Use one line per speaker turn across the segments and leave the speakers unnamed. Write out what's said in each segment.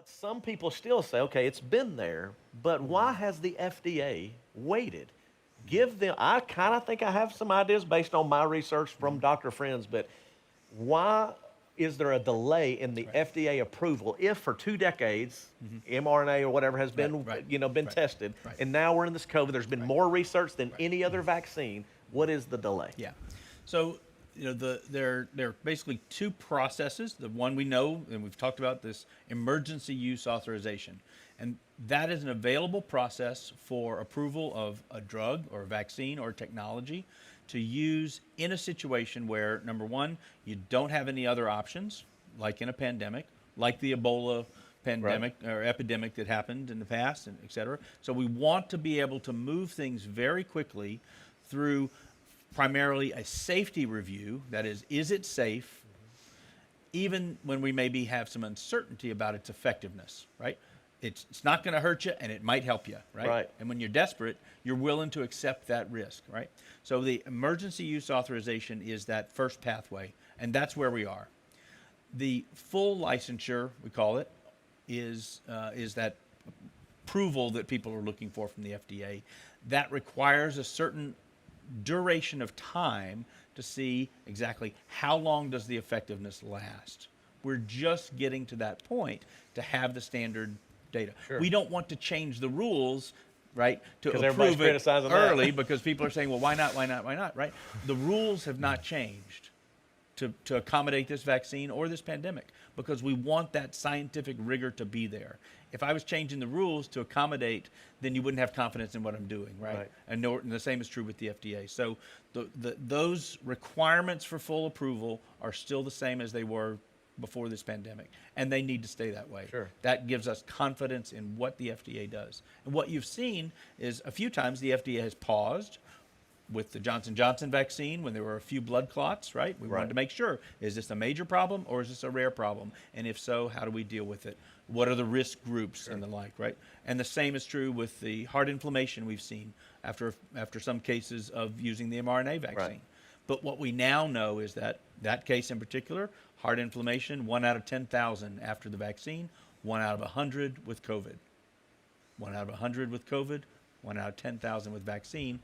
But some people still say, okay, it's been there, but why has the FDA waited? Give them, I kind of think I have some ideas based on my research from doctor friends, but why is there a delay in the FDA approval if for 2 decades mRNA or whatever has been, been tested, and now we're in this COVID, there's been more research than any other vaccine. What is the delay?
Yeah. So, there are basically 2 processes. The one we know, and we've talked about this, emergency use authorization. And that is an available process for approval of a drug or a vaccine or technology to use in a situation where, number one, you don't have any other options, like in a pandemic, like the Ebola pandemic or epidemic that happened in the past, and et cetera. So we want to be able to move things very quickly through primarily a safety review. That is it safe, even when we maybe have some uncertainty about its effectiveness, right? It's not going to hurt you, and it might help you, right? And when you're desperate, you're willing to accept that risk, right? So the emergency use authorization is that first pathway, and that's where we are. The full licensure, we call it, is that approval that people are looking for from the FDA. That requires a certain duration of time to see exactly how long does the effectiveness last. We're just getting to that point to have the standard data. We don't want to change the rules, right, to approve it early because people are saying, well, why not, right? The rules have not changed to accommodate this vaccine or this pandemic because we want that scientific rigor to be there. If I was changing the rules to accommodate, then you wouldn't have confidence in what I'm doing, right? And the same is true with the FDA. So those requirements for full approval are still the same as they were before this pandemic, and they need to stay that way. That gives us confidence in what the FDA does. And what you've seen is a few times the FDA has paused with the Johnson & Johnson vaccine when there were a few blood clots, right? We wanted to make sure, is this a major problem or is this a rare problem? And if so, how do we deal with it? What are the risk groups and the like, right? And the same is true with the heart inflammation we've seen after some cases of using the mRNA vaccine. But what we now know is that case in particular, heart inflammation, 1 out of 10,000 after the vaccine, 1 out of 100 with COVID. 1 out of 100 with COVID, 1 out of 10,000 with vaccine.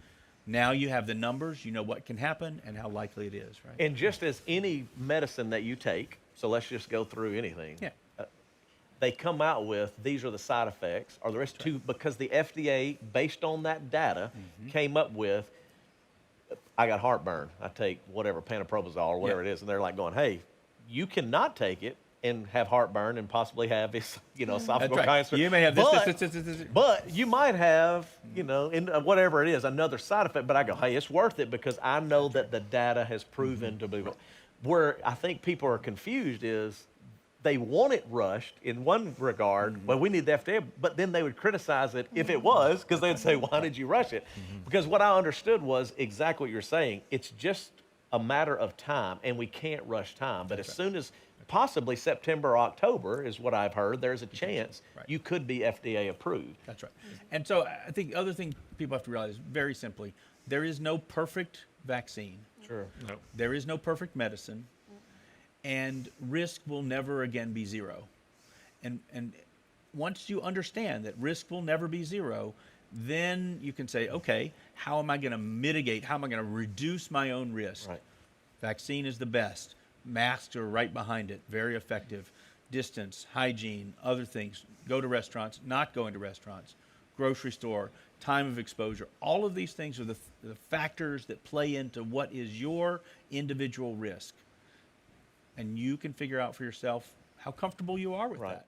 Now you have the numbers, you know what can happen and how likely it is, right?
And just as any medicine that you take, so let's just go through anything. They come out with, these are the side effects, or the rest too, because the FDA, based on that data, came up with, I got heartburn. I take whatever, pantoprazole or whatever it is, and they're like going, hey, you cannot take it and have heartburn and possibly have this, esophageal cancer.
You may have this.
But you might have, in whatever it is, another side effect. But I go, hey, it's worth it because I know that the data has proven to be. Where I think people are confused is they want it rushed in one regard. Well, we need the FDA, but then they would criticize it if it was because they'd say, why did you rush it? Because what I understood was exactly what you're saying. It's just a matter of time, and we can't rush time. But as soon as possibly September or October is what I've heard, there's a chance you could be FDA approved.
That's right. And so I think the other thing people have to realize, very simply, there is no perfect vaccine. There is no perfect medicine. And risk will never again be zero. And once you understand that risk will never be zero, then you can say, okay, how am I going to mitigate? How am I going to reduce my own risk? Vaccine is the best. Masks are right behind it, very effective. Distance, hygiene, other things. Go to restaurants, not going to restaurants. Grocery store, time of exposure. All of these things are the factors that play into what is your individual risk. And you can figure out for yourself how comfortable you are with that.